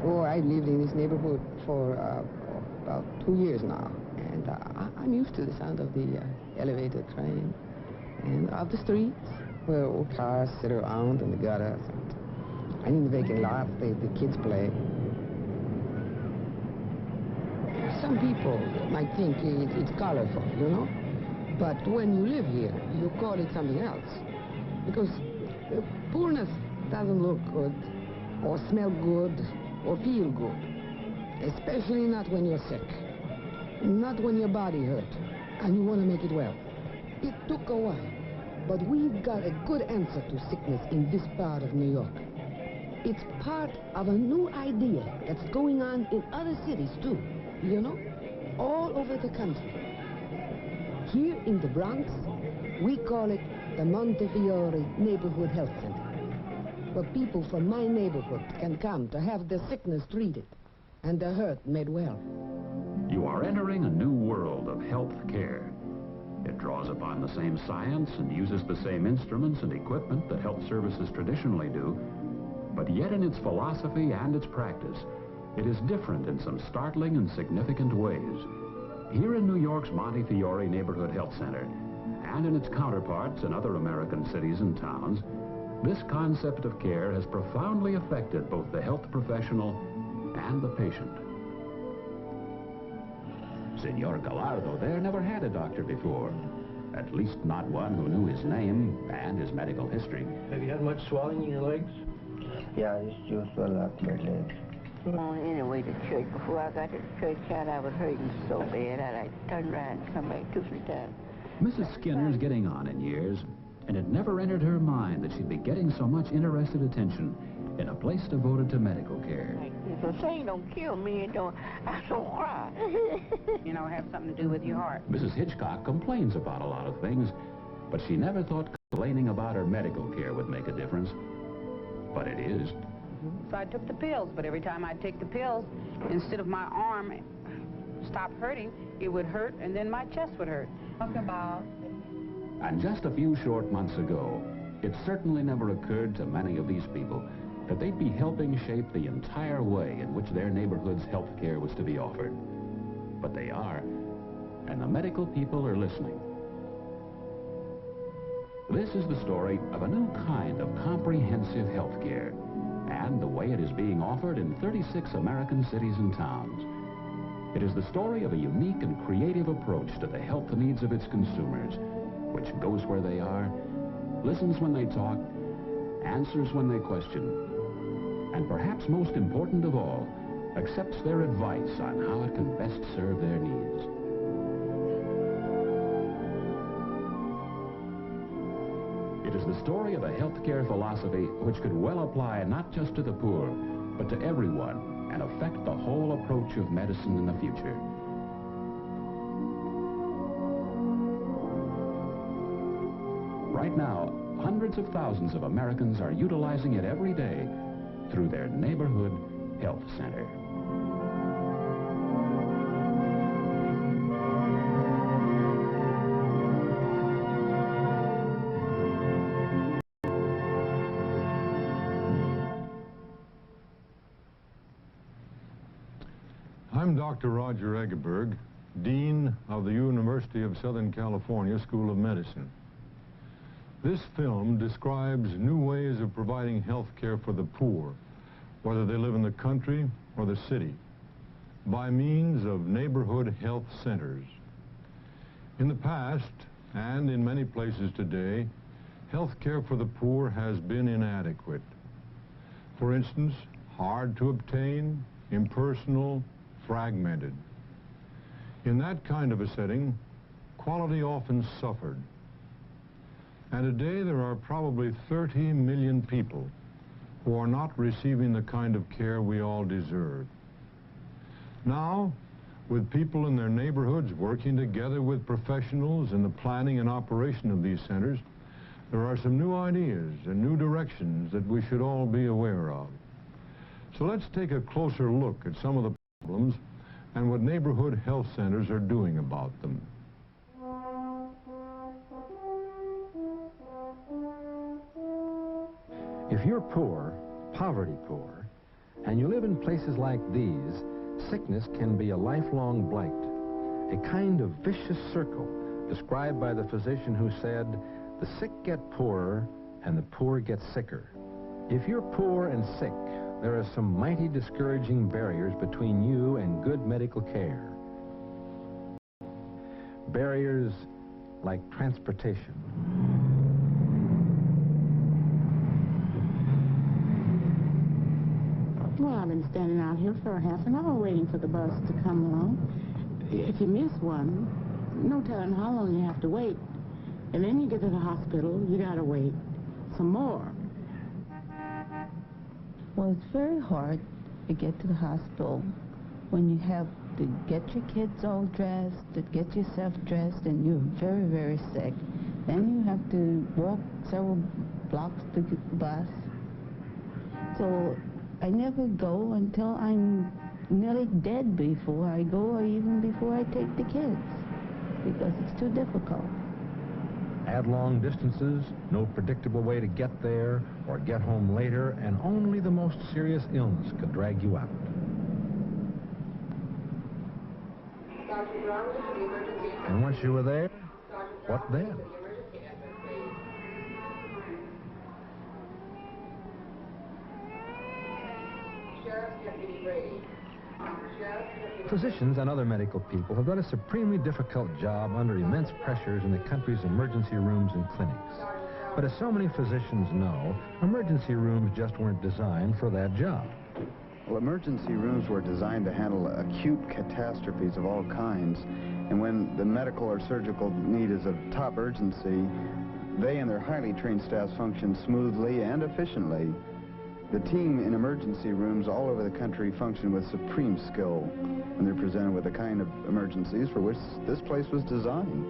Oh, I lived in this neighborhood for about 2 years now, and I'm used to the sound of the elevator train and of the streets where old cars sit around in the gutters, and in the vacant lots the kids play. Some people might think it's colorful, you know, but when you live here, you call it something else, because poorness doesn't look good, or smell good, or feel good, especially not when you're sick, not when your body hurts, and you want to make it well. It took a while, but we've got a good answer to sickness in this part of New York. It's part of a new idea that's going on in other cities, too, you know, all over the country. Here in the Bronx, we call it the Montefiore Neighborhood Health Center, where people from my neighborhood can come to have their sickness treated and their hurt made well. You are entering a new world of health care. It draws upon the same science and uses the same instruments and equipment that health services traditionally do, but yet in its philosophy and its practice, it is different in some startling and significant ways. Here in New York's Montefiore Neighborhood Health Center, and in its counterparts in other American cities and towns, this concept of care has profoundly affected both the health professional and the patient. Senor Gallardo there never had a doctor before. At least not one who knew his name and his medical history. Have you had much swelling in your legs? Yeah, I used to swell up my legs. On anyway to church. Before I got to the church, I was hurting so bad I'd turn around and come back 2 or 3 times. Mrs. Skinner's getting on in years, and it never entered her mind that she'd be getting so much interested attention in a place devoted to medical care. If a thing don't kill me, it don't, I don't cry. You know, have something to do with your heart. Mrs. Hitchcock complains about a lot of things, but she never thought complaining about her medical care would make a difference. But it is. So I took the pills, but every time I'd take the pills, instead of my arm stop hurting, it would hurt, and then my chest would hurt. Talk about. And just a few short months ago, it certainly never occurred to many of these people that they'd be helping shape the entire way in which their neighborhood's health care was to be offered. But they are, and the medical people are listening. This is the story of a new kind of comprehensive health care, and the way it is being offered in 36 American cities and towns. It is the story of a unique and creative approach to the health needs of its consumers, which goes where they are, listens when they talk, answers when they question, and perhaps most important of all, accepts their advice on how it can best serve their needs. It is the story of a healthcare philosophy which could well apply not just to the poor, but to everyone, and affect the whole approach of medicine in the future. Right now, hundreds of thousands of Americans are utilizing it every day through their neighborhood health center. I'm Dr. Roger Eggeberg, Dean of the University of Southern California School of Medicine. This film describes new ways of providing health care for the poor, whether they live in the country or the city, by means of neighborhood health centers. In the past, and in many places today, health care for the poor has been inadequate. For instance, hard to obtain, impersonal, fragmented. In that kind of a setting, quality often suffered. And today there are probably 30 million people who are not receiving the kind of care we all deserve. Now, with people in their neighborhoods working together with professionals in the planning and operation of these centers, there are some new ideas and new directions that we should all be aware of. So let's take a closer look at some of the problems and what neighborhood health centers are doing about them. If you're poor, poverty poor, and you live in places like these, sickness can be a lifelong blight, a kind of vicious circle described by the physician who said, "The sick get poorer and the poor get sicker." If you're poor and sick, there are some mighty discouraging barriers between you and good medical care. Barriers like transportation. Well, I've been standing out here for half an hour waiting for the bus to come along. If you miss one, no telling how long you have to wait. And then you get to the hospital, you gotta wait some more. Well, it's very hard to get to the hospital when you have to get your kids all dressed, to get yourself dressed, and you're very, very sick. Then you have to walk several blocks to get the bus. So I never go until I'm nearly dead before I go, or even before I take the kids, because it's too difficult. Add long distances, no predictable way to get there or get home later, and only the most serious illness could drag you out. And once you were there, what then? Physicians and other medical people have done a supremely difficult job under immense pressures in the country's emergency rooms and clinics. But as so many physicians know, emergency rooms just weren't designed for that job. Well, emergency rooms were designed to handle acute catastrophes of all kinds. And when the medical or surgical need is of top urgency, they and their highly trained staffs function smoothly and efficiently. The team in emergency rooms all over the country function with supreme skill when they're presented with the kind of emergencies for which this place was designed.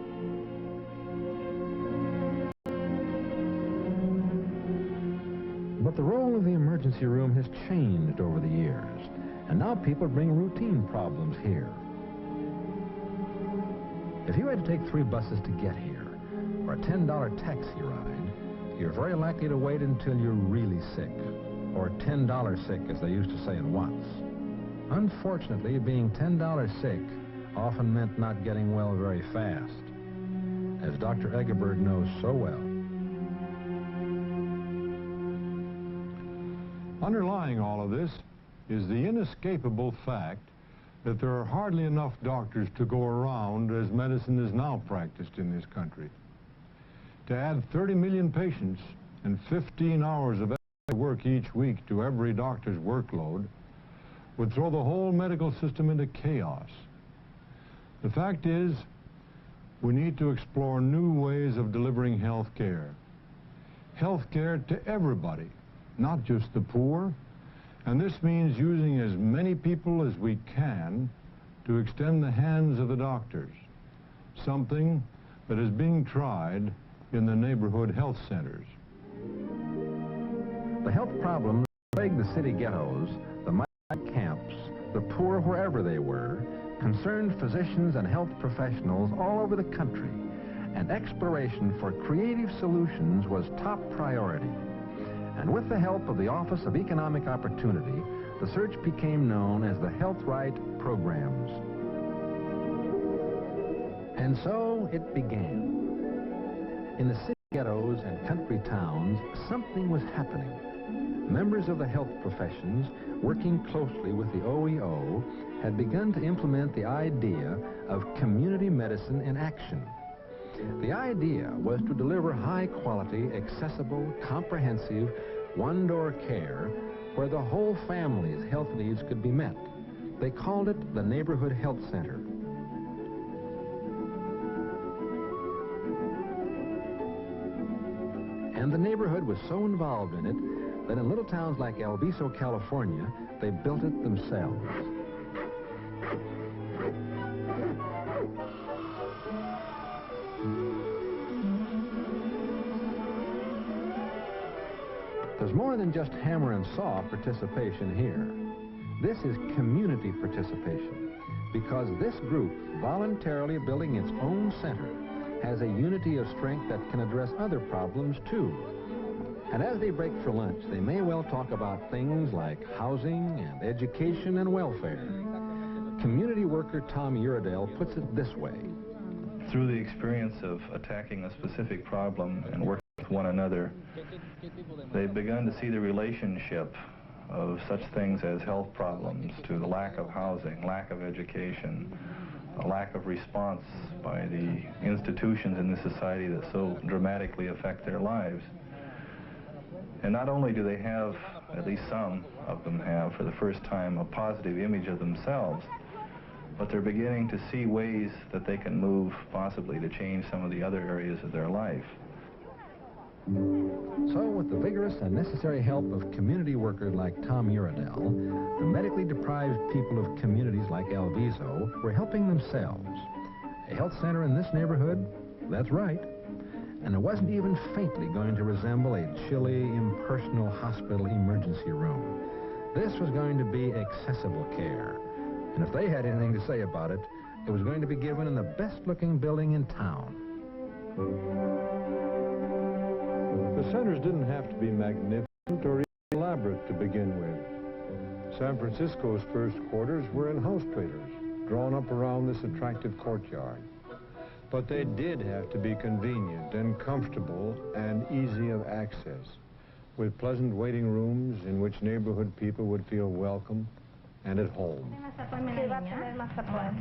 But the role of the emergency room has changed over the years, and now people bring routine problems here. If you had to take 3 buses to get here, or a $10 taxi ride, you're very likely to wait until you're really sick, or $10 sick, as they used to say in Watts. Unfortunately, being $10 sick often meant not getting well very fast, as Dr. Egeberg knows so well. Underlying all of this is the inescapable fact that there are hardly enough doctors to go around as medicine is now practiced in this country. To add 30 million patients and 15 hours of work each week to every doctor's workload would throw the whole medical system into chaos. The fact is, we need to explore new ways of delivering health care. Health care to everybody, not just the poor, and this means using as many people as we can to extend the hands of the doctors, something that is being tried in the neighborhood health centers. The health problems that plague the city ghettos, the migrant camps, the poor wherever they were, concerned physicians and health professionals all over the country, and exploration for creative solutions was top priority. And with the help of the Office of Economic Opportunity, the search became known as the Health Right Programs. And so it began. In the city ghettos and country towns, something was happening. Members of the health professions, working closely with the OEO, had begun to implement the idea of community medicine in action. The idea was to deliver high-quality, accessible, comprehensive, one-door care where the whole family's health needs could be met. They called it the Neighborhood Health Center. And the neighborhood was so involved in it that in little towns like El Viso, California, they built it themselves. There's more than just hammer and saw participation here. This is community participation, because this group, voluntarily building its own center, has a unity of strength that can address other problems too. And as they break for lunch, they may well talk about things like housing and education and welfare. Community worker Tom Uredale puts it this way. Through the experience of attacking a specific problem and working with one another, they've begun to see the relationship of such things as health problems to the lack of housing, lack of education, a lack of response by the institutions in this society that so dramatically affect their lives. And not only do they have, at least some of them have, for the first time, a positive image of themselves, but they're beginning to see ways that they can move, possibly, to change some of the other areas of their life. So, with the vigorous and necessary help of community workers like Tom Uredale, the medically deprived people of communities like El Viso were helping themselves. A health center in this neighborhood? That's right. And it wasn't even faintly going to resemble a chilly, impersonal hospital emergency room. This was going to be accessible care. And if they had anything to say about it, it was going to be given in the best-looking building in town. The centers didn't have to be magnificent or elaborate to begin with. San Francisco's first quarters were in house trailers, drawn up around this attractive courtyard. But they did have to be convenient and comfortable and easy of access, with pleasant waiting rooms in which neighborhood people would feel welcome and at home.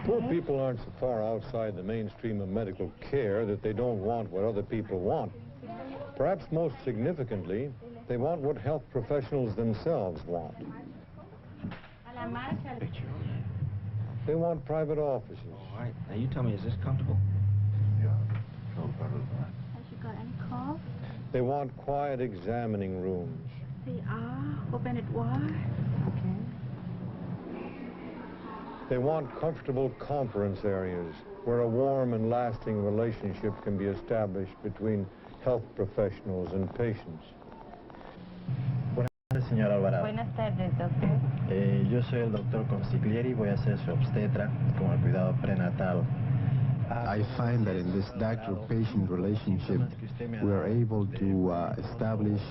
Poor people aren't so far outside the mainstream of medical care that they don't want what other people want. Perhaps most significantly, they want what health professionals themselves want. They want private offices. All right. Now you tell me, is this comfortable? Yeah. Has you got any calls? They want quiet examining rooms. They are open at wide. Okay. They want comfortable conference areas where a warm and lasting relationship can be established between health professionals and patients. Buenas tardes, señor Alvarado. Buenas tardes, doctor. Yo soy el doctor Consiglieri, voy a ser su obstetra con el cuidado prenatal. I find that in this doctor-patient relationship, we are able to establish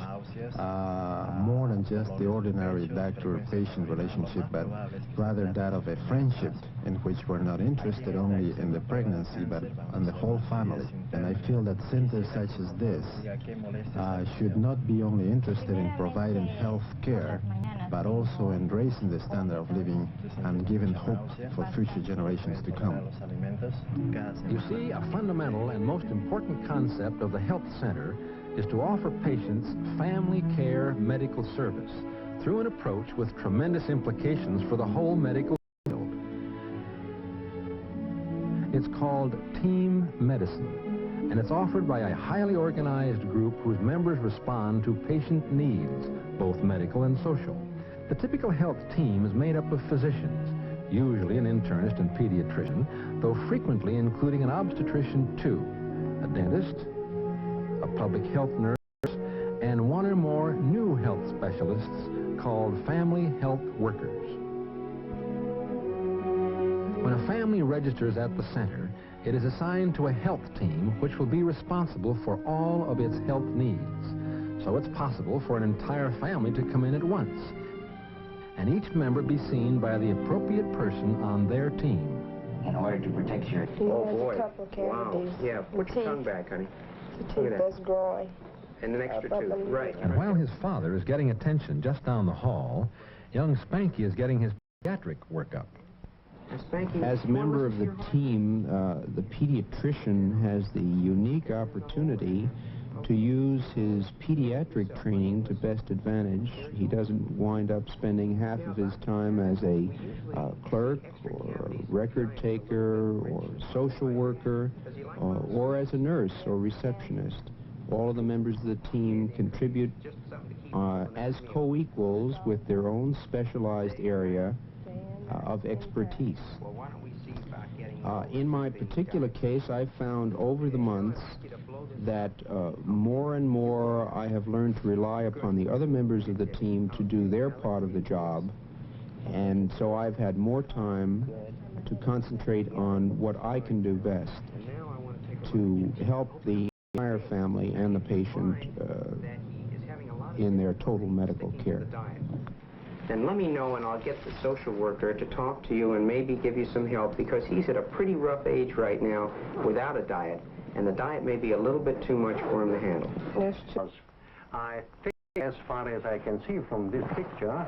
more than just the ordinary doctor-patient relationship, but rather that of a friendship in which we're not interested only in the pregnancy, but in the whole family. And I feel that centers such as this should not be only interested in providing health care, but also in raising the standard of living and giving hope for future generations to come. You see, a fundamental and most important concept of the health center is to offer patients family care medical service through an approach with tremendous implications for the whole medical field. It's called team medicine, and it's offered by a highly organized group whose members respond to patient needs, both medical and social. The typical health team is made up of physicians, usually an internist and pediatrician, though frequently including an obstetrician too, a dentist, a public health nurse, and one or more new health specialists called family health workers. When a family registers at the center, it is assigned to a health team which will be responsible for all of its health needs. So it's possible for an entire family to come in at once, and each member be seen by the appropriate person on their team. In order to protect your... Oh, boy. A couple of cavities. Wow. Yeah, put your tongue back, honey. The teeth that's growing. And an extra tooth. Right. And while his father is getting attention just down the hall, young Spanky is getting his pediatric workup. As a member of the team, the pediatrician has the unique opportunity to use his pediatric training to best advantage. He doesn't wind up spending half of his time as a clerk or a record taker or social worker or as a nurse or receptionist. All of the members of the team contribute as co-equals with their own specialized area of expertise. In my particular case, I've found over the months that more and more I have learned to rely upon the other members of the team to do their part of the job, and so I've had more time to concentrate on what I can do best to help the entire family and the patient in their total medical care. Then let me know and I'll get the social worker to talk to you and maybe give you some help, because he's at a pretty rough age right now without a diet, and the diet may be a little bit too much for him to handle. I think, as far as I can see from this picture,